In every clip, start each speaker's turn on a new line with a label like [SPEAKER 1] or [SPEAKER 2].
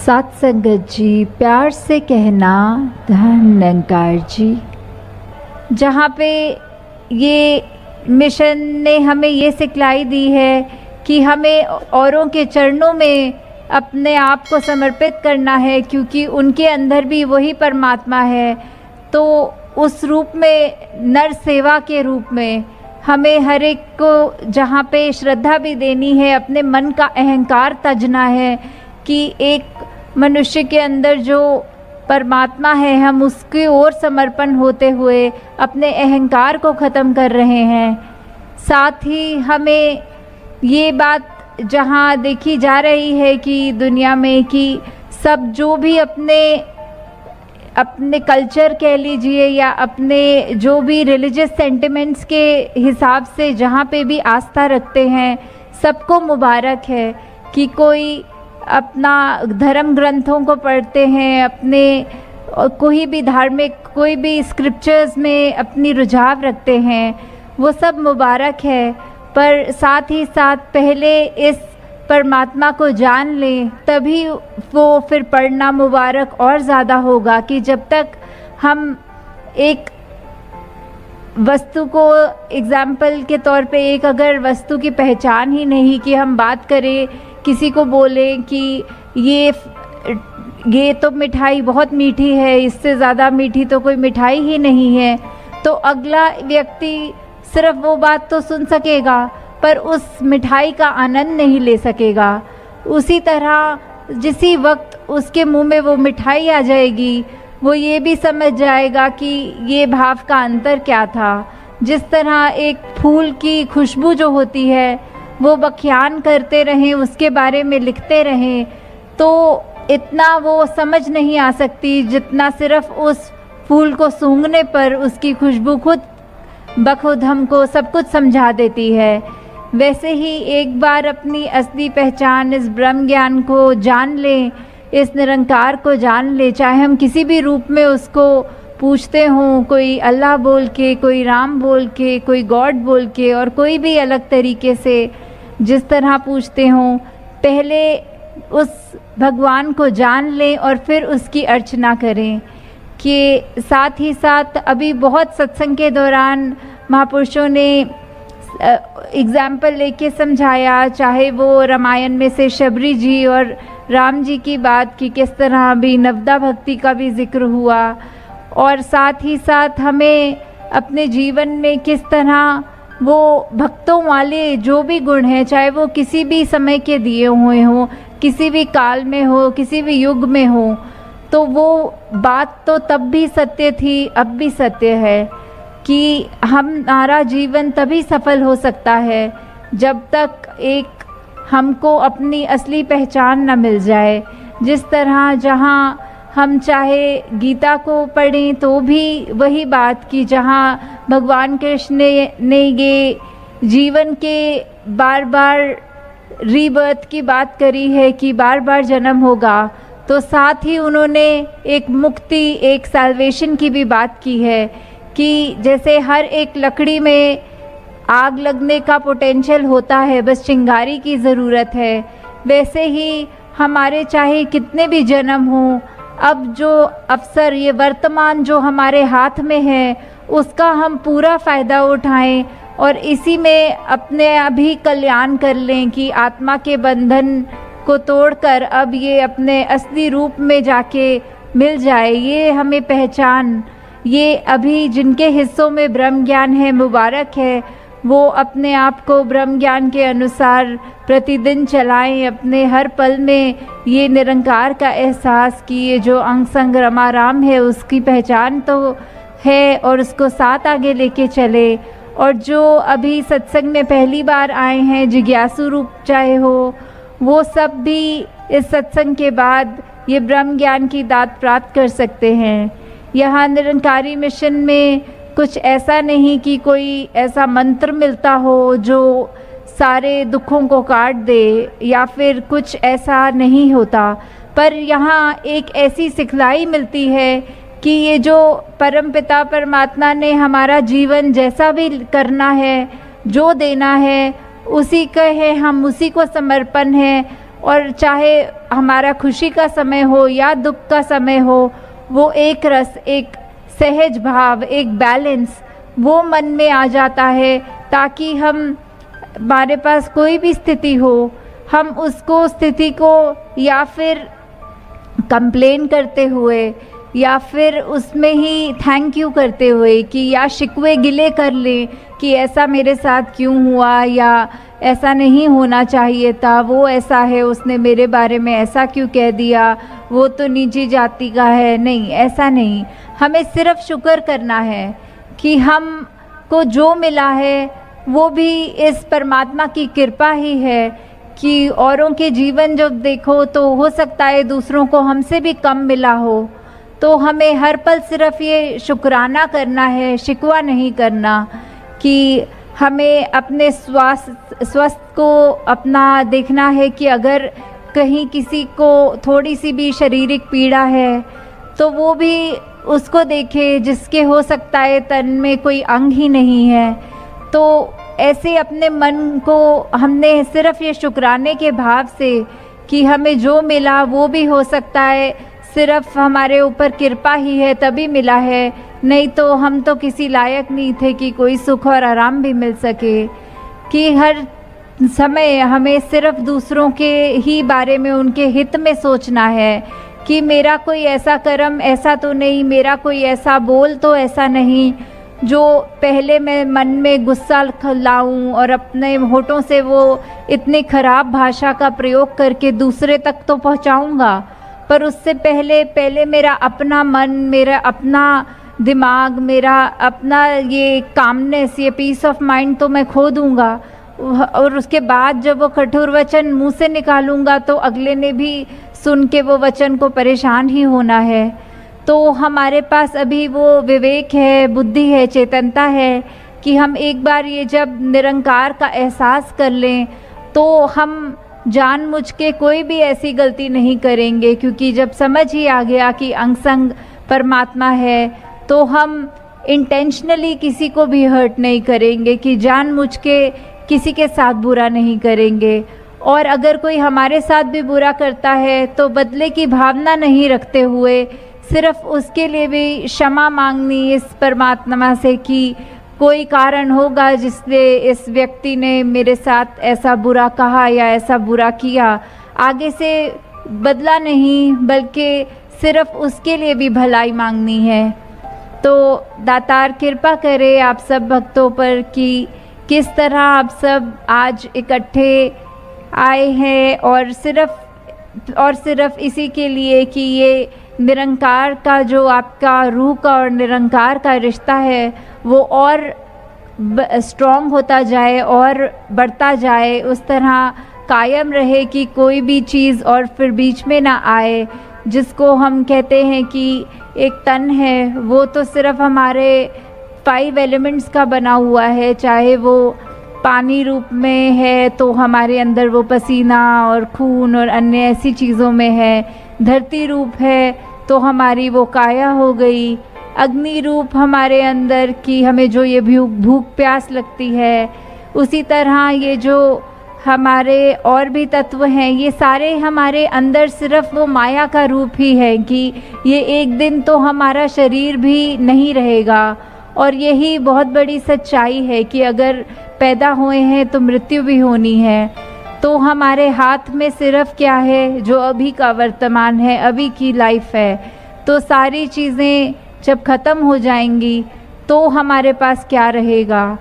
[SPEAKER 1] साथ संगत जी, प्यार से कहना धन निरंकार जी। जहाँ पे ये मिशन ने हमें ये सिखलाई दी है कि हमें औरों के चरणों में अपने आप को समर्पित करना है, क्योंकि उनके अंदर भी वही परमात्मा है। तो उस रूप में, नर सेवा के रूप में हमें हर एक को जहाँ पे श्रद्धा भी देनी है, अपने मन का अहंकार तजना है कि एक मनुष्य के अंदर जो परमात्मा है, हम उसकी ओर समर्पण होते हुए अपने अहंकार को ख़त्म कर रहे हैं। साथ ही हमें ये बात जहाँ देखी जा रही है कि दुनिया में कि सब जो भी अपने कल्चर कह लीजिए या अपने जो भी रिलीजियस सेंटिमेंट्स के हिसाब से जहाँ पे भी आस्था रखते हैं, सबको मुबारक है कि कोई अपना धर्म ग्रंथों को पढ़ते हैं, अपने कोई भी धार्मिक, कोई भी स्क्रिप्चर्स में अपनी रुझाव रखते हैं, वो सब मुबारक है। पर साथ ही साथ पहले इस परमात्मा को जान लें, तभी वो फिर पढ़ना मुबारक और ज़्यादा होगा। कि जब तक हम एक वस्तु को एग्ज़ाम्पल के तौर पे, एक अगर वस्तु की पहचान ही नहीं कि हम बात करें, किसी को बोलें कि ये तो मिठाई बहुत मीठी है, इससे ज़्यादा मीठी तो कोई मिठाई ही नहीं है, तो अगला व्यक्ति सिर्फ वो बात तो सुन सकेगा पर उस मिठाई का आनंद नहीं ले सकेगा। उसी तरह जिसी वक्त उसके मुंह में वो मिठाई आ जाएगी, वो ये भी समझ जाएगा कि ये भाव का अंतर क्या था। जिस तरह एक फूल की खुशबू जो होती है, वो बख्यान करते रहें, उसके बारे में लिखते रहें, तो इतना वो समझ नहीं आ सकती जितना सिर्फ उस फूल को सूंघने पर उसकी खुशबू खुद बखुद हमको सब कुछ समझा देती है। वैसे ही एक बार अपनी असली पहचान, इस ब्रह्म ज्ञान को जान लें, इस निरंकार को जान लें, चाहे हम किसी भी रूप में उसको पूछते हों, कोई अल्लाह बोल के, कोई राम बोल के, कोई गॉड बोल के, और कोई भी अलग तरीके से जिस तरह पूछते हों, पहले उस भगवान को जान लें और फिर उसकी अर्चना करें। कि साथ ही साथ अभी बहुत सत्संग के दौरान महापुरुषों ने एग्ज़ाम्पल लेके समझाया, चाहे वो रामायण में से शबरी जी और राम जी की बात की, किस तरह अभी नवदा भक्ति का भी जिक्र हुआ, और साथ ही साथ हमें अपने जीवन में किस तरह वो भक्तों वाले जो भी गुण हैं, चाहे वो किसी भी समय के दिए हुए हों, किसी भी काल में हो, किसी भी युग में हो, तो वो बात तो तब भी सत्य थी, अब भी सत्य है कि हमारा जीवन तभी सफल हो सकता है जब तक एक हमको अपनी असली पहचान न मिल जाए। जिस तरह जहाँ हम चाहे गीता को पढ़ें तो भी वही बात की, जहाँ भगवान कृष्ण ने ये जीवन के बार बार रीबर्थ की बात करी है कि बार बार जन्म होगा, तो साथ ही उन्होंने एक मुक्ति, एक सैल्वेशन की भी बात की है कि जैसे हर एक लकड़ी में आग लगने का पोटेंशियल होता है, बस चिंगारी की ज़रूरत है, वैसे ही हमारे चाहे कितने भी जन्म हों, अब जो अवसर, ये वर्तमान जो हमारे हाथ में है, उसका हम पूरा फ़ायदा उठाएं और इसी में अपने अभी कल्याण कर लें कि आत्मा के बंधन को तोड़कर अब ये अपने असली रूप में जाके मिल जाए। ये हमें पहचान, ये अभी जिनके हिस्सों में ब्रह्म ज्ञान है, मुबारक है, वो अपने आप को ब्रह्म ज्ञान के अनुसार प्रतिदिन चलाएं, अपने हर पल में ये निरंकार का एहसास कि ये जो अंग संग रमा राम है, उसकी पहचान तो है और उसको साथ आगे लेके चले। और जो अभी सत्संग में पहली बार आए हैं, जिज्ञासु रूप चाहे हो, वो सब भी इस सत्संग के बाद ये ब्रह्म ज्ञान की दात प्राप्त कर सकते हैं। यहाँ निरंकारी मिशन में कुछ ऐसा नहीं कि कोई ऐसा मंत्र मिलता हो जो सारे दुखों को काट दे, या फिर कुछ ऐसा नहीं होता, पर यहाँ एक ऐसी सिखलाई मिलती है कि ये जो परमपिता परमात्मा ने हमारा जीवन जैसा भी करना है, जो देना है, उसी का है, हम उसी को समर्पण है, और चाहे हमारा खुशी का समय हो या दुख का समय हो, वो एक रस, एक सहज भाव, एक बैलेंस वो मन में आ जाता है, ताकि हमारे पास कोई भी स्थिति हो, हम उसको स्थिति को या फिर कंप्लेन करते हुए या फिर उसमें ही थैंक यू करते हुए कि या शिकवे गिले कर लें कि ऐसा मेरे साथ क्यों हुआ या ऐसा नहीं होना चाहिए था, वो ऐसा है, उसने मेरे बारे में ऐसा क्यों कह दिया, वो तो नीची जाति का है। नहीं, ऐसा नहीं, हमें सिर्फ शुक्र करना है कि हमको जो मिला है वो भी इस परमात्मा की कृपा ही है। कि औरों के जीवन जब देखो तो हो सकता है दूसरों को हमसे भी कम मिला हो, तो हमें हर पल सिर्फ ये शुक्राना करना है, शिकवा नहीं करना। कि हमें अपने स्वास्थ्य को अपना देखना है कि अगर कहीं किसी को थोड़ी सी भी शारीरिक पीड़ा है तो वो भी उसको देखे, जिसके हो सकता है तन में कोई अंग ही नहीं है। तो ऐसे अपने मन को हमने सिर्फ ये शुक्राने के भाव से कि हमें जो मिला वो भी हो सकता है सिर्फ हमारे ऊपर कृपा ही है तभी मिला है, नहीं तो हम तो किसी लायक नहीं थे कि कोई सुख और आराम भी मिल सके। कि हर समय हमें सिर्फ दूसरों के ही बारे में, उनके हित में सोचना है कि मेरा कोई ऐसा कर्म ऐसा तो नहीं, मेरा कोई ऐसा बोल तो ऐसा नहीं जो पहले मैं मन में गुस्सा लाऊं और अपने होठों से वो इतनी खराब भाषा का प्रयोग करके दूसरे तक तो पहुंचाऊंगा, पर उससे पहले मेरा अपना मन, मेरा अपना दिमाग, मेरा अपना ये कामनेस, ये पीस ऑफ माइंड तो मैं खो दूंगा। और उसके बाद जब वो कठोर वचन मुंह से निकालूंगा तो अगले ने भी सुन के वो वचन को परेशान ही होना है। तो हमारे पास अभी वो विवेक है, बुद्धि है, चेतनता है कि हम एक बार ये जब निरंकार का एहसास कर लें तो हम जानबूझ के कोई भी ऐसी गलती नहीं करेंगे। क्योंकि जब समझ ही आ गया कि अंग संग परमात्मा है तो हम इंटेंशनली किसी को भी हर्ट नहीं करेंगे, कि जानबूझ के किसी के साथ बुरा नहीं करेंगे। और अगर कोई हमारे साथ भी बुरा करता है तो बदले की भावना नहीं रखते हुए सिर्फ उसके लिए भी क्षमा मांगनी इस परमात्मा से कि कोई कारण होगा जिससे इस व्यक्ति ने मेरे साथ ऐसा बुरा कहा या ऐसा बुरा किया, आगे से बदला नहीं बल्कि सिर्फ उसके लिए भी भलाई मांगनी है। तो दातार कृपा करे आप सब भक्तों पर कि किस तरह आप सब आज इकट्ठे आए हैं और सिर्फ इसी के लिए कि ये निरंकार का जो आपका रूह का और निरंकार का रिश्ता है वो और स्ट्रॉन्ग होता जाए और बढ़ता जाए, उस तरह कायम रहे कि कोई भी चीज़ और फिर बीच में ना आए। जिसको हम कहते हैं कि एक तन है वो तो सिर्फ हमारे 5 एलिमेंट्स का बना हुआ है, चाहे वो पानी रूप में है तो हमारे अंदर वो पसीना और खून और अन्य ऐसी चीज़ों में है, धरती रूप है तो हमारी वो काया हो गई, अग्नि रूप हमारे अंदर की हमें जो ये भूख प्यास लगती है, उसी तरह ये जो हमारे और भी तत्व हैं ये सारे हमारे अंदर सिर्फ वो माया का रूप ही है कि ये एक दिन तो हमारा शरीर भी नहीं रहेगा। और यही बहुत बड़ी सच्चाई है कि अगर पैदा हुए हैं तो मृत्यु भी होनी है। तो हमारे हाथ में सिर्फ क्या है, जो अभी का वर्तमान है, अभी की लाइफ है। तो सारी चीज़ें जब ख़त्म हो जाएंगी तो हमारे पास क्या रहेगा,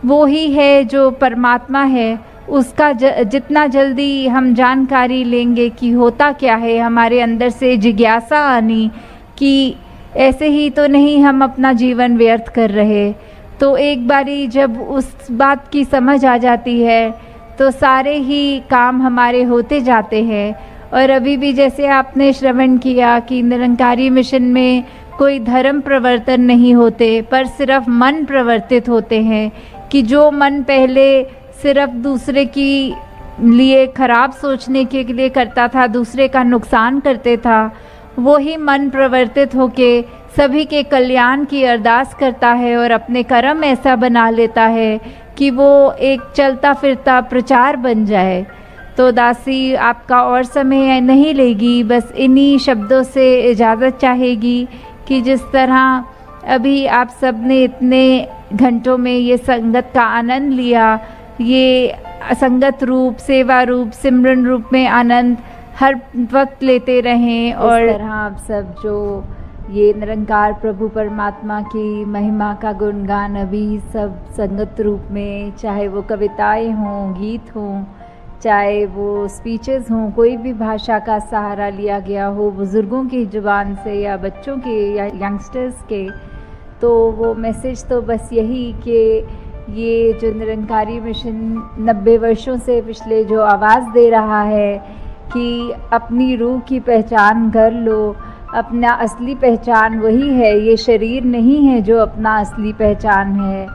[SPEAKER 1] वो ही है जो परमात्मा है। उसका जितना जल्दी हम जानकारी लेंगे कि होता क्या है, हमारे अंदर से जिज्ञासा आनी कि ऐसे ही तो नहीं हम अपना जीवन व्यर्थ कर रहे, तो एक बारी जब उस बात की समझ आ जाती है तो सारे ही काम हमारे होते जाते हैं। और अभी भी जैसे आपने श्रवण किया कि निरंकारी मिशन में कोई धर्म प्रवर्तन नहीं होते, पर सिर्फ मन प्रवर्तित होते हैं। कि जो मन पहले सिर्फ दूसरे की लिए खराब सोचने के लिए करता था, दूसरे का नुकसान करते था, वो ही मन प्रवर्तित होके सभी के कल्याण की अरदास करता है और अपने कर्म ऐसा बना लेता है कि वो एक चलता फिरता प्रचार बन जाए। तो दासी आपका और समय नहीं लेगी, बस इन्हीं शब्दों से इजाज़त चाहेगी कि जिस तरह अभी आप सब ने इतने घंटों में ये संगत का आनंद लिया, ये संगत रूप, सेवा रूप, सिमरन रूप में आनंद हर वक्त लेते रहें। और इस तरह आप सब जो ये निरंकार प्रभु परमात्मा की महिमा का गुणगान अभी सब संगत रूप में, चाहे वो कविताएं हों, गीत हों, चाहे वो स्पीचेस हों, कोई भी भाषा का सहारा लिया गया हो बुज़ुर्गों की ज़ुबान से या बच्चों के या यंगस्टर्स के, तो वो मैसेज तो बस यही कि ये जो निरंकारी मिशन 90 वर्षों से पिछले जो आवाज़ दे रहा है कि अपनी रूह की पहचान कर लो, अपना असली पहचान वही है, ये शरीर नहीं है जो अपना असली पहचान है।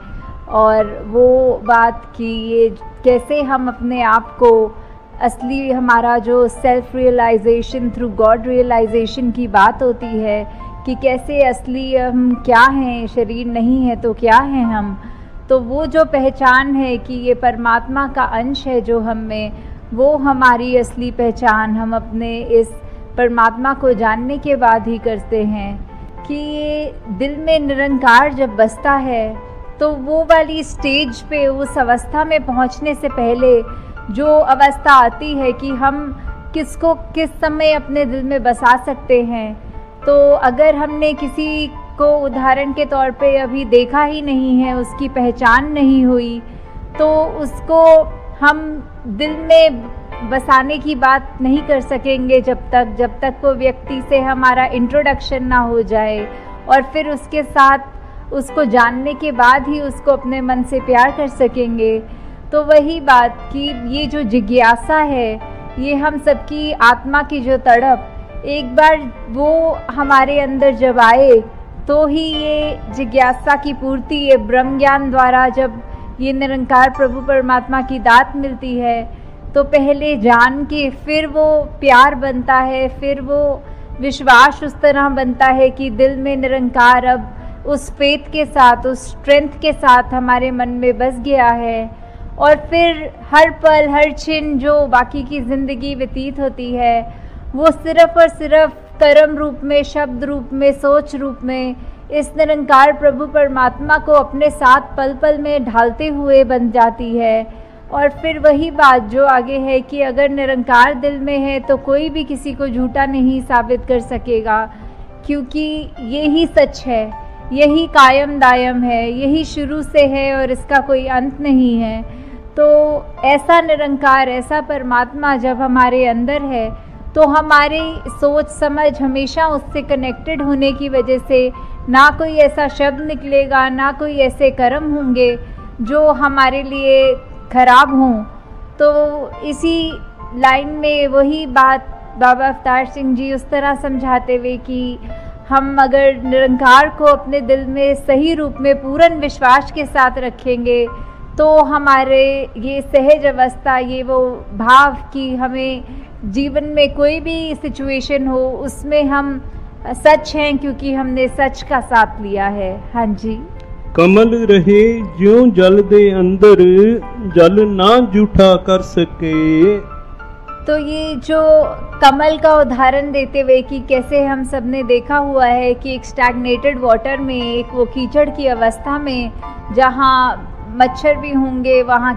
[SPEAKER 1] और वो बात कि ये कैसे हम अपने आप को असली, हमारा जो self realization through God realization की बात होती है कि कैसे असली हम क्या हैं, शरीर नहीं है तो क्या हैं हम, तो वो जो पहचान है कि ये परमात्मा का अंश है जो हम में, वो हमारी असली पहचान हम अपने इस परमात्मा को जानने के बाद ही करते हैं। कि ये दिल में निरंकार जब बसता है तो वो वाली स्टेज पे, उस अवस्था में पहुंचने से पहले जो अवस्था आती है कि हम किसको किस समय अपने दिल में बसा सकते हैं, तो अगर हमने किसी को उदाहरण के तौर पे अभी देखा ही नहीं है, उसकी पहचान नहीं हुई, तो उसको हम दिल में बसाने की बात नहीं कर सकेंगे जब तक वो व्यक्ति से हमारा इंट्रोडक्शन ना हो जाए, और फिर उसके साथ उसको जानने के बाद ही उसको अपने मन से प्यार कर सकेंगे। तो वही बात कि ये जो जिज्ञासा है, ये हम सबकी आत्मा की जो तड़प, एक बार वो हमारे अंदर जब आए तो ही ये जिज्ञासा की पूर्ति, ये ब्रह्म ज्ञान द्वारा जब ये निरंकार प्रभु परमात्मा की दात मिलती है, तो पहले जान के फिर वो प्यार बनता है, फिर वो विश्वास उस तरह बनता है कि दिल में निरंकार अब उस फेथ के साथ, उस स्ट्रेंथ के साथ हमारे मन में बस गया है। और फिर हर पल, हर क्षण जो बाकी की ज़िंदगी व्यतीत होती है, वो सिर्फ़ और सिर्फ कर्म रूप में, शब्द रूप में, सोच रूप में इस निरंकार प्रभु परमात्मा को अपने साथ पल पल में ढालते हुए बन जाती है। और फिर वही बात जो आगे है कि अगर निरंकार दिल में है तो कोई भी किसी को झूठा नहीं साबित कर सकेगा, क्योंकि यही सच है, यही कायम दायम है, यही शुरू से है और इसका कोई अंत नहीं है। तो ऐसा निरंकार, ऐसा परमात्मा जब हमारे अंदर है, तो हमारी सोच समझ हमेशा उससे कनेक्टेड होने की वजह से ना कोई ऐसा शब्द निकलेगा, ना कोई ऐसे कर्म होंगे जो हमारे लिए खराब हों। तो इसी लाइन में वही बात बाबा अवतार सिंह जी उस तरह समझाते हुए कि हम अगर निरंकार को अपने दिल में सही रूप में पूर्ण विश्वास के साथ रखेंगे, तो हमारे ये सहज अवस्था, ये वो भाव कि हमें जीवन में कोई भी सिचुएशन हो उसमें हम सच हैं, क्योंकि हमने सच का साथ लिया है। हाँ जी।
[SPEAKER 2] कमल रहे ज्यों जल दे अंदर, जल ना जूठा कर सके।
[SPEAKER 1] तो ये जो कमल का उदाहरण देते हुए कि कैसे हम सब ने देखा हुआ है कि एक स्टैग्नेटेड वाटर में, एक वो कीचड़ की अवस्था में जहाँ मच्छर भी होंगे, वहाँ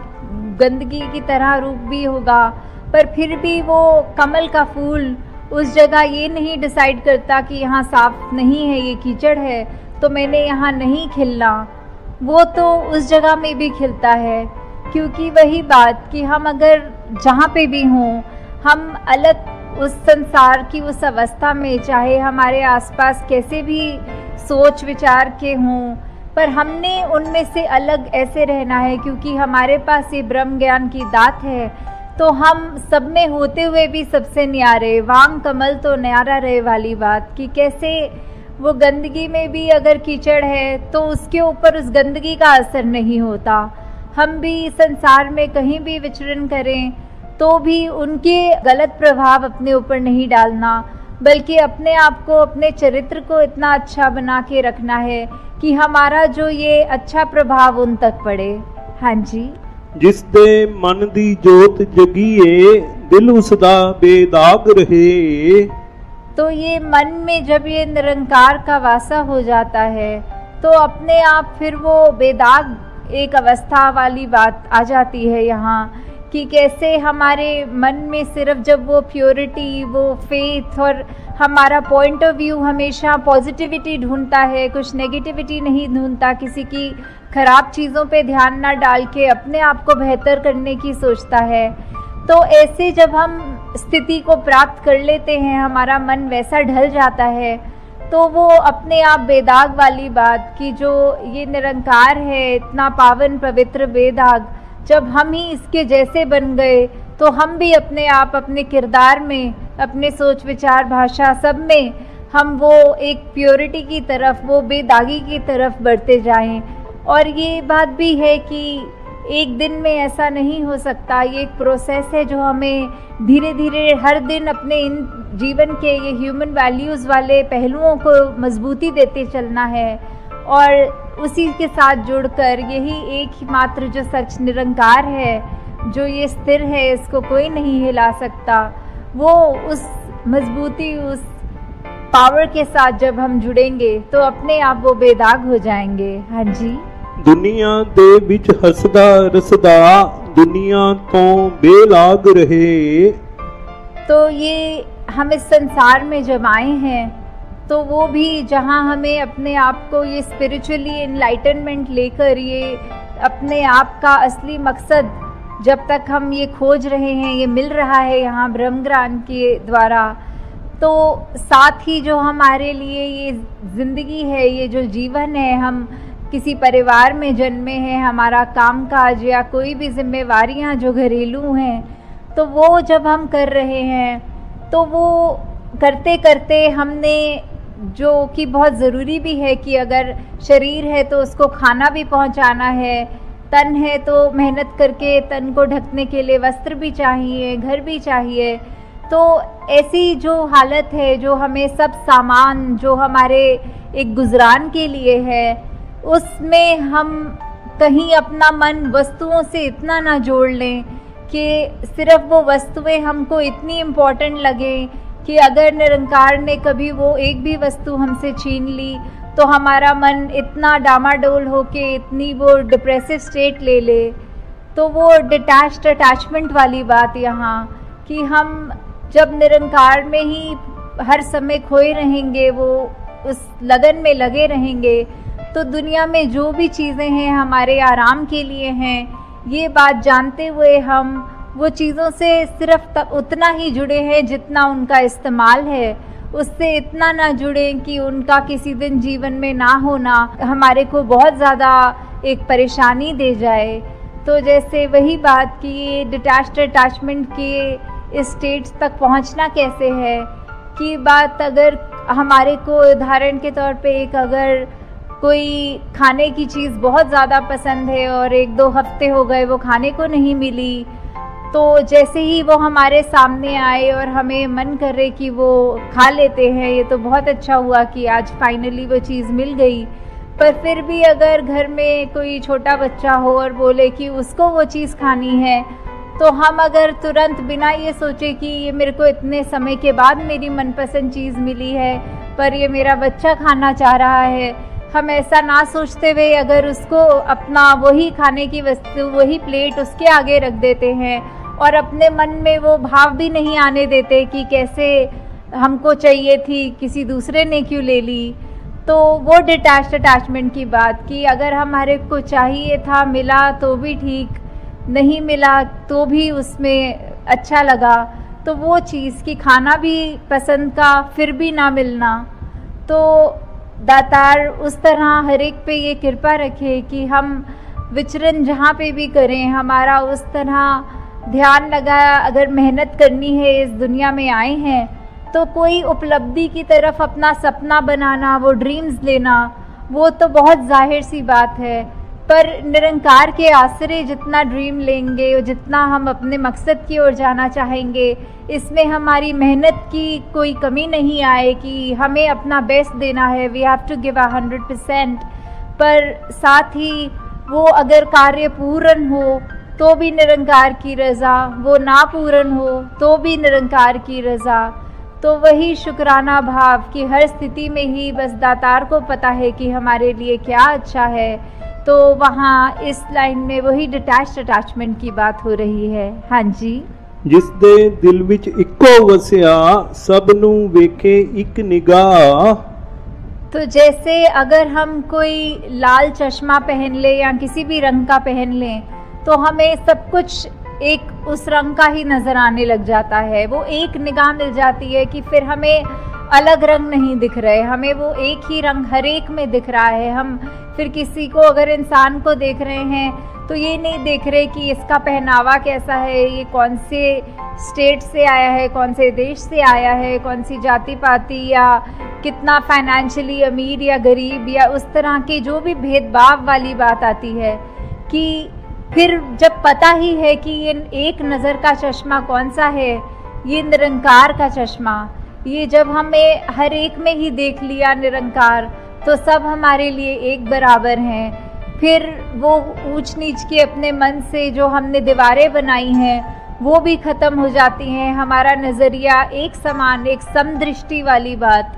[SPEAKER 1] गंदगी की तरह रूप भी होगा, पर फिर भी वो कमल का फूल उस जगह ये नहीं डिसाइड करता कि यहाँ साफ नहीं है, ये कीचड़ है तो मैंने यहाँ नहीं खिलना। वो तो उस जगह में भी खिलता है, क्योंकि वही बात कि हम अगर जहाँ पे भी हों, हम अलग उस संसार की उस अवस्था में, चाहे हमारे आसपास कैसे भी सोच विचार के हों, पर हमने उनमें से अलग ऐसे रहना है, क्योंकि हमारे पास ये ब्रह्म ज्ञान की दात है। तो हम सब में होते हुए भी सबसे न्यारे, वांग कमल तो न्यारा रहे वाली बात कि कैसे वो गंदगी में भी अगर कीचड़ है तो उसके ऊपर उस गंदगी का असर नहीं होता। हम भी संसार में कहीं भी विचरण करें तो भी उनके गलत प्रभाव अपने ऊपर नहीं डालना, बल्कि अपने आप को, अपने चरित्र को इतना अच्छा बना के रखना है कि हमारा जो ये अच्छा प्रभाव उन तक पड़े। हाँ जी।
[SPEAKER 2] जिस दे मन दी जोत जगीए, दिल उसदा बेदाग रहे।
[SPEAKER 1] तो ये मन में जब ये निरंकार का वासा हो जाता है तो अपने आप फिर वो बेदाग एक अवस्था वाली बात आ जाती है यहाँ, कि कैसे हमारे मन में सिर्फ जब वो प्योरिटी, वो फेथ और हमारा पॉइंट ऑफ व्यू हमेशा पॉजिटिविटी ढूंढता है, कुछ नेगेटिविटी नहीं ढूंढता, किसी की खराब चीज़ों पे ध्यान ना डाल के अपने आप को बेहतर करने की सोचता है। तो ऐसे जब हम स्थिति को प्राप्त कर लेते हैं, हमारा मन वैसा ढल जाता है, तो वो अपने आप बेदाग वाली बात कि जो ये निरंकार है, इतना पावन पवित्र बेदाग, जब हम ही इसके जैसे बन गए तो हम भी अपने आप अपने किरदार में, अपने सोच विचार भाषा सब में हम वो एक प्योरिटी की तरफ, वो बेदागी की तरफ बढ़ते जाएं। और ये बात भी है कि एक दिन में ऐसा नहीं हो सकता, ये एक प्रोसेस है जो हमें धीरे धीरे हर दिन अपने इन जीवन के ये ह्यूमन वैल्यूज़ वाले पहलुओं को मजबूती देते चलना है। और उसी के साथ जुड़कर यही एक ही मात्र जो सच निरंकार है, जो ये स्थिर है, इसको कोई नहीं हिला सकता, वो उस मजबूती, उस पावर के साथ जब हम जुड़ेंगे तो अपने आप वो बेदाग हो जाएंगे। हाँ जी।
[SPEAKER 2] दुनिया दे विच हसदा रसदा, दुनिया तो बेलाग रहे।
[SPEAKER 1] तो ये हम इस संसार में जब आए हैं तो वो भी जहाँ हमें अपने आप को ये स्पिरिचुअली एनलाइटनमेंट लेकर, ये अपने आप का असली मकसद जब तक हम ये खोज रहे हैं, ये मिल रहा है यहाँ ब्रह्म ज्ञान के द्वारा, तो साथ ही जो हमारे लिए ये ज़िंदगी है, ये जो जीवन है, हम किसी परिवार में जन्मे हैं, हमारा कामकाज या कोई भी जिम्मेवारियां जो घरेलू हैं, तो वो जब हम कर रहे हैं तो वो करते करते हमने, जो कि बहुत ज़रूरी भी है कि अगर शरीर है तो उसको खाना भी पहुंचाना है, तन है तो मेहनत करके तन को ढकने के लिए वस्त्र भी चाहिए, घर भी चाहिए। तो ऐसी जो हालत है, जो हमें सब सामान जो हमारे एक गुजरान के लिए है, उसमें हम कहीं अपना मन वस्तुओं से इतना ना जोड़ लें कि सिर्फ वो वस्तुएं हमको इतनी इम्पोर्टेंट लगें कि अगर निरंकार ने कभी वो एक भी वस्तु हमसे छीन ली तो हमारा मन इतना डामाडोल हो के इतनी वो डिप्रेसिव स्टेट ले ले। तो वो डिटैच्ड अटैचमेंट वाली बात यहाँ, कि हम जब निरंकार में ही हर समय खोए रहेंगे, वो उस लगन में लगे रहेंगे, तो दुनिया में जो भी चीज़ें हैं हमारे आराम के लिए हैं, ये बात जानते हुए हम वो चीज़ों से सिर्फ उतना ही जुड़े हैं जितना उनका इस्तेमाल है, उससे इतना ना जुड़ें कि उनका किसी दिन जीवन में ना होना हमारे को बहुत ज़्यादा एक परेशानी दे जाए। तो जैसे वही बात कि ये डिटैच्ड अटैचमेंट के इस स्टेज तक पहुंचना कैसे है, कि बात अगर हमारे को उदाहरण के तौर पे एक अगर कोई खाने की चीज़ बहुत ज़्यादा पसंद है और 1-2 हफ्ते हो गए वो खाने को नहीं मिली, तो जैसे ही वो हमारे सामने आए और हमें मन कर रहे कि वो खा लेते हैं, ये तो बहुत अच्छा हुआ कि आज फाइनली वो चीज़ मिल गई। पर फिर भी अगर घर में कोई छोटा बच्चा हो और बोले कि उसको वो चीज़ खानी है, तो हम अगर तुरंत बिना ये सोचे कि ये मेरे को इतने समय के बाद मेरी मनपसंद चीज़ मिली है पर ये मेरा बच्चा खाना चाह रहा है, हम ऐसा ना सोचते हुए अगर उसको अपना वही खाने की वस्तु, वही प्लेट उसके आगे रख देते हैं और अपने मन में वो भाव भी नहीं आने देते कि कैसे हमको चाहिए थी, किसी दूसरे ने क्यों ले ली, तो वो डिटैच्ड अटैचमेंट की बात कि अगर हमारे को चाहिए था, मिला तो भी ठीक, नहीं मिला तो भी उसमें अच्छा लगा, तो वो चीज़ कि खाना भी पसंद का फिर भी ना मिलना। तो दातार उस तरह हर एक पे ये कृपा रखे कि हम विचरण जहाँ पे भी करें, हमारा उस तरह ध्यान लगा, अगर मेहनत करनी है, इस दुनिया में आए हैं तो कोई उपलब्धि की तरफ अपना सपना बनाना, वो ड्रीम्स लेना, वो तो बहुत जाहिर सी बात है, पर निरंकार के आश्रय जितना ड्रीम लेंगे, जितना हम अपने मकसद की ओर जाना चाहेंगे, इसमें हमारी मेहनत की कोई कमी नहीं आए कि हमें अपना बेस्ट देना है, वी हैव टू गिव 100%। पर साथ ही वो अगर कार्य पूर्ण हो तो भी निरंकार की रज़ा, वो ना पूर्ण हो तो भी निरंकार की रज़ा। तो वही शुक्राना भाव कि हर स्थिति में ही बस दातार को पता है कि हमारे लिए क्या अच्छा है। तो वहाँ इस लाइन में वही डिटैच्ड अटैचमेंट की बात हो रही है। हाँ जी।
[SPEAKER 2] जिस दे दिल विच इक्को वसिया, सब नू वेखे एक निगाह।
[SPEAKER 1] तो जैसे अगर हम कोई लाल चश्मा पहन ले या किसी भी रंग का पहन लें तो हमें सब कुछ एक उस रंग का ही नज़र आने लग जाता है। वो एक निगाह मिल जाती है कि फिर हमें अलग रंग नहीं दिख रहे, हमें वो एक ही रंग हर एक में दिख रहा है। हम फिर किसी को, अगर इंसान को देख रहे हैं तो ये नहीं देख रहे कि इसका पहनावा कैसा है, ये कौन से स्टेट से आया है, कौन से देश से आया है, कौन सी जाति पाति या कितना फाइनेंशियली अमीर या गरीब, या उस तरह के जो भी भेदभाव वाली बात आती है। कि फिर जब पता ही है कि ये एक नज़र का चश्मा कौन सा है, ये निरंकार का चश्मा, ये जब हमें हर एक में ही देख लिया निरंकार, तो सब हमारे लिए एक बराबर हैं। फिर वो ऊंच नीच के अपने मन से जो हमने दीवारें बनाई हैं वो भी ख़त्म हो जाती हैं। हमारा नज़रिया एक समान, एक समदृष्टि वाली बात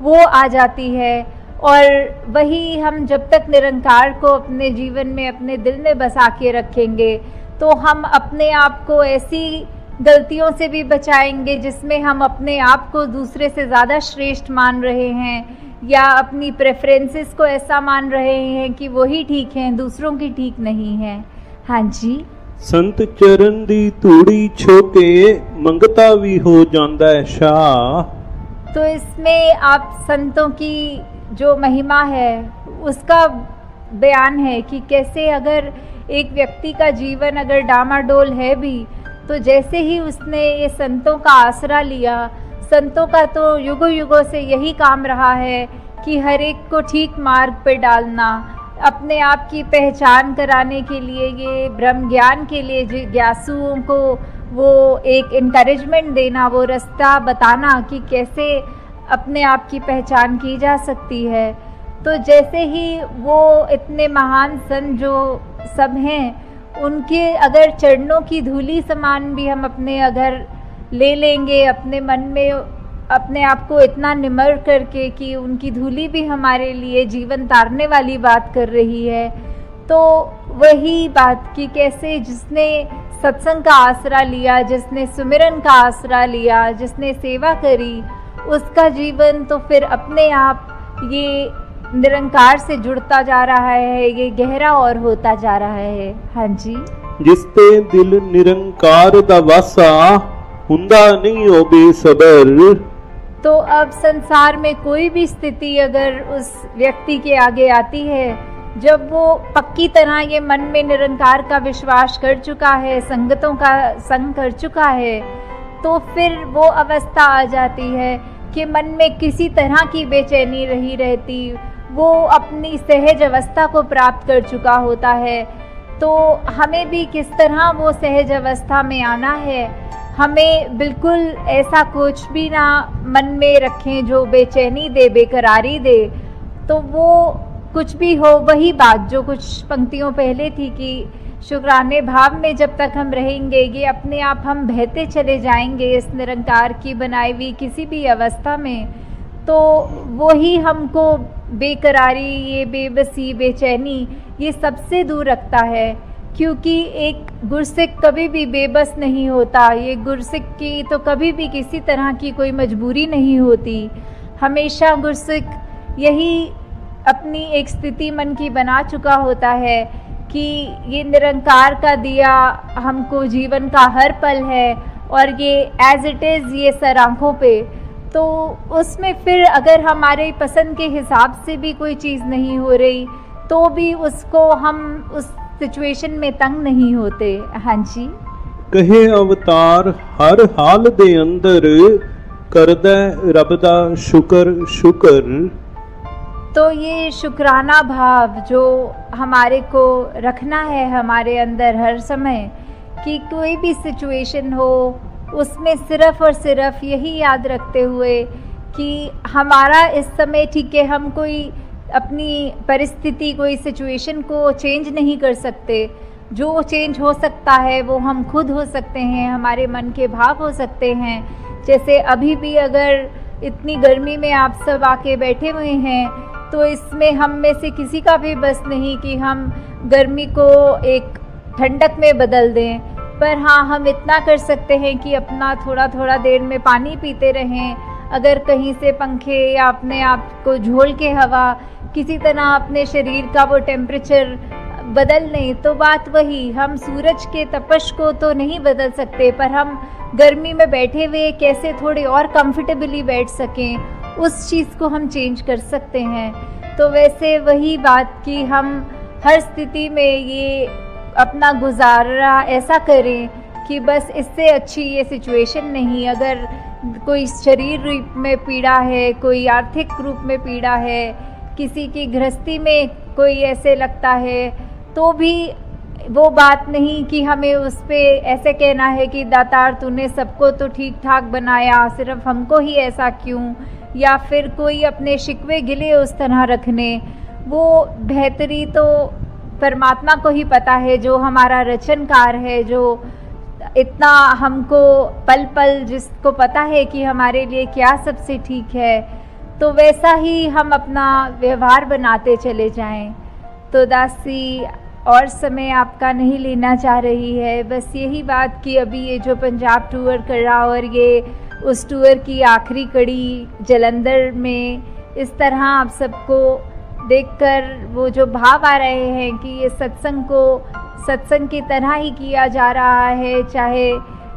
[SPEAKER 1] वो आ जाती है। और वही हम जब तक निरंकार को अपने जीवन में, अपने दिल में बसा के रखेंगे तो हम अपने आप को ऐसी गलतियों से भी बचाएंगे जिसमें हम अपने आप को दूसरे से ज़्यादा श्रेष्ठ मान रहे हैं, या अपनी प्रेफरेंसेस को ऐसा मान रहे हैं कि वही ठीक हैं, दूसरों की ठीक नहीं है। हाँ जी।
[SPEAKER 2] संत चरण दी धूड़ी छोके, मंगता भी हो जांदा है शाह।
[SPEAKER 1] तो इसमें आप संतों की जो महिमा है उसका बयान है कि कैसे अगर एक व्यक्ति का जीवन अगर डामाडोल है भी, तो जैसे ही उसने ये संतों का आसरा लिया, संतों का तो युगों युगों से यही काम रहा है कि हर एक को ठीक मार्ग पर डालना, अपने आप की पहचान कराने के लिए, ये ब्रह्म ज्ञान के लिए जिज्ञासुओं को वो एक इनकरेजमेंट देना, वो रास्ता बताना कि कैसे अपने आप की पहचान की जा सकती है। तो जैसे ही वो इतने महान संत जो सब हैं, उनके अगर चरणों की धूली समान भी हम अपने अगर ले लेंगे अपने मन में, अपने आप को इतना निमर करके कि उनकी धूली भी हमारे लिए जीवन तारने वाली बात कर रही है, तो वही बात कि कैसे जिसने सत्संग का आसरा लिया, जिसने सुमिरन का आसरा लिया, जिसने सेवा करी, उसका जीवन तो फिर अपने आप ये निरंकार से जुड़ता जा रहा है, ये गहरा और होता जा रहा है। हाँ जी।
[SPEAKER 2] जिसते दिल निरंकार दा वासा, हुंदा नहीं हो बेसबर।
[SPEAKER 1] तो अब संसार में कोई भी स्थिति अगर उस व्यक्ति के आगे आती है, जब वो पक्की तरह ये मन में निरंकार का विश्वास कर चुका है, संगतों का संग कर चुका है, तो फिर वो अवस्था आ जाती है कि मन में किसी तरह की बेचैनी नहीं रहती, वो अपनी सहज अवस्था को प्राप्त कर चुका होता है। तो हमें भी किस तरह वो सहज अवस्था में आना है, हमें बिल्कुल ऐसा कुछ भी ना मन में रखें जो बेचैनी दे, बेकरारी दे। तो वो कुछ भी हो, वही बात जो कुछ पंक्तियों पहले थी कि शुक्राने भाव में जब तक हम रहेंगे, ये अपने आप हम बहते चले जाएंगे इस निरंकार की बनाई हुई किसी भी अवस्था में। तो वही हमको बेकरारी, ये बेबसी, बेचैनी, ये सबसे दूर रखता है। क्योंकि एक गुरसिक कभी भी बेबस नहीं होता, ये गुरसिक की तो कभी भी किसी तरह की कोई मजबूरी नहीं होती। हमेशा गुरसिक यही अपनी एक स्थिति मन की बना चुका होता है कि ये निरंकार का दिया हमको जीवन का हर पल है और ये एज इट इज़ ये सर आँखों पे। तो उसमें फिर अगर हमारे पसंद के हिसाब से भी कोई चीज़ नहीं हो रही तो भी उसको हम उस सिचुएशन में तंग नहीं होते। हाँ जी।
[SPEAKER 2] कहे अवतार हर हाल दे अंदर, करदा रब दा शुक्र शुक्र।
[SPEAKER 1] तो ये शुक्राना भाव जो हमारे को रखना है हमारे अंदर हर समय, कि कोई भी सिचुएशन हो उसमें सिर्फ़ और सिर्फ यही याद रखते हुए कि हमारा इस समय ठीक है, हम कोई अपनी परिस्थिति, कोई सिचुएशन को चेंज नहीं कर सकते, जो चेंज हो सकता है वो हम खुद हो सकते हैं, हमारे मन के भाव हो सकते हैं। जैसे अभी भी अगर इतनी गर्मी में आप सब आके बैठे हुए हैं तो इसमें हम में से किसी का भी बस नहीं कि हम गर्मी को एक ठंडक में बदल दें, पर हाँ हम इतना कर सकते हैं कि अपना थोड़ा थोड़ा देर में पानी पीते रहें। अगर कहीं से पंखे या अपने आप को झोल के हवा किसी तरह अपने शरीर का वो टेम्परेचर बदल लें तो बात वही, हम सूरज के तपश को तो नहीं बदल सकते, पर हम गर्मी में बैठे हुए कैसे थोड़े और कंफर्टेबली बैठ सकें उस चीज़ को हम चेंज कर सकते हैं। तो वैसे वही बात कि हम हर स्थिति में ये अपना गुजारा ऐसा करें कि बस इससे अच्छी ये सिचुएशन नहीं। अगर कोई शरीर रूप में पीड़ा है, कोई आर्थिक रूप में पीड़ा है, किसी की गृहस्थी में कोई ऐसे लगता है, तो भी वो बात नहीं कि हमें उस पे ऐसे कहना है कि दातार तूने सबको तो ठीक ठाक बनाया, सिर्फ हमको ही ऐसा क्यों, या फिर कोई अपने शिकवे गिले उस तरह रखने। वो बेहतरी तो परमात्मा को ही पता है, जो हमारा रचनकार है, जो इतना हमको पल पल जिसको पता है कि हमारे लिए क्या सबसे ठीक है, तो वैसा ही हम अपना व्यवहार बनाते चले जाएं। तो दासी और समय आपका नहीं लेना चाह रही है, बस यही बात कि अभी ये जो पंजाब टूर कर रहा और ये उस टूर की आखिरी कड़ी जलंधर में, इस तरह आप सबको देखकर वो जो भाव आ रहे हैं कि ये सत्संग को सत्संग की तरह ही किया जा रहा है, चाहे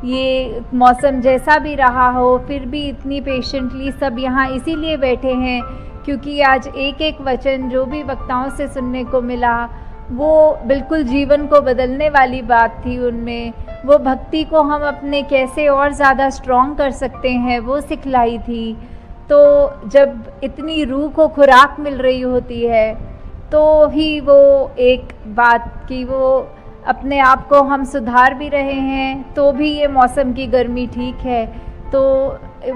[SPEAKER 1] ये मौसम जैसा भी रहा हो, फिर भी इतनी पेशेंटली सब यहाँ इसीलिए बैठे हैं क्योंकि आज एक एक वचन जो भी वक्ताओं से सुनने को मिला वो बिल्कुल जीवन को बदलने वाली बात थी। उनमें वो भक्ति को हम अपने कैसे और ज़्यादा स्ट्रॉन्ग कर सकते हैं वो सिखलाई थी। तो जब इतनी रूह को खुराक मिल रही होती है तो ही वो एक बात कि वो अपने आप को हम सुधार भी रहे हैं तो भी ये मौसम की गर्मी ठीक है। तो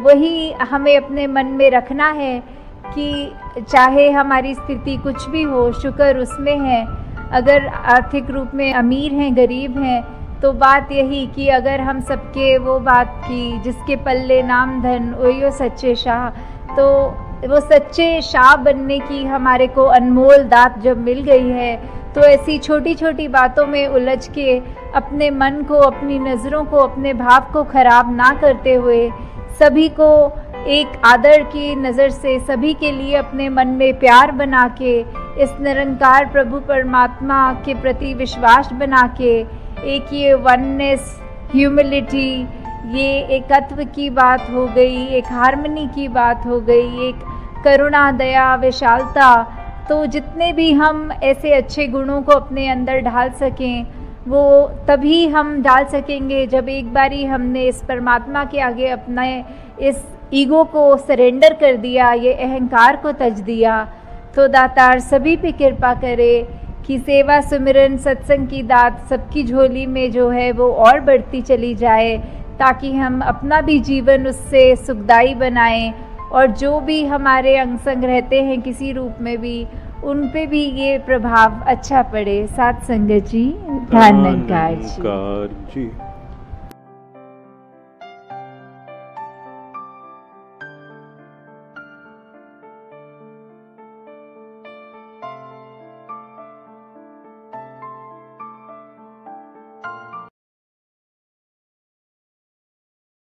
[SPEAKER 1] वही हमें अपने मन में रखना है कि चाहे हमारी स्थिति कुछ भी हो, शुक्र उसमें है। अगर आर्थिक रूप में अमीर हैं, गरीब हैं, तो बात यही कि अगर हम सबके वो बात की जिसके पल्ले नाम धन वही सच्चे शाह, तो वो सच्चे शाह बनने की हमारे को अनमोल दात जब मिल गई है तो ऐसी छोटी छोटी बातों में उलझ के अपने मन को, अपनी नज़रों को, अपने भाव को ख़राब ना करते हुए सभी को एक आदर की नज़र से, सभी के लिए अपने मन में प्यार बना के, इस निरंकार प्रभु परमात्मा के प्रति विश्वास बना के, एक ये वननेस, ह्यूमिलिटी, ये एकत्व की बात हो गई, एक हार्मनी की बात हो गई, एक करुणा, दया, विशालता। तो जितने भी हम ऐसे अच्छे गुणों को अपने अंदर ढाल सकें वो तभी हम डाल सकेंगे जब एक बारी हमने इस परमात्मा के आगे अपने इस ईगो को सरेंडर कर दिया, ये अहंकार को तज दिया। तो दातार सभी पे कृपा करे कि सेवा, सुमिरन, सत्संग की दात सबकी झोली में जो है वो और बढ़ती चली जाए, ताकि हम अपना भी जीवन उससे सुखदायी बनाएं और जो भी हमारे अंग संग रहते हैं किसी रूप में भी, उन पे भी ये प्रभाव अच्छा पड़े। साथ संगत जी, ध्यान निरंकार जी।